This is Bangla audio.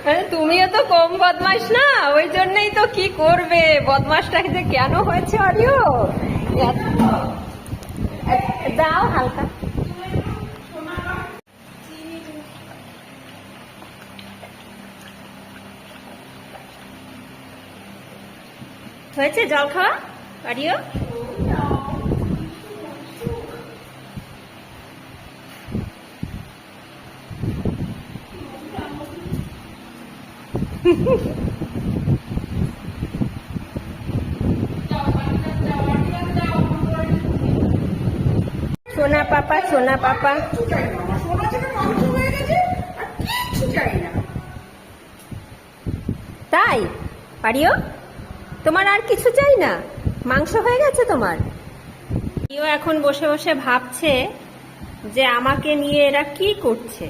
আরে তুমিও তো কম বদমাশ না, ওই জন্যই তো। কি করবে, বদমাশটাকে যে কেন হয়েছে অরিও। দাও হালকা। হয়েছে জল খাওয়া অরিও? সোনা পাপা, সোনা পাপা। তাই পারিও, তোমার আর কিছু চাই না? মাংস হয়ে গেছে তোমার? ও এখন বসে বসে ভাবছে যে আমাকে নিয়ে এরা কি করছে।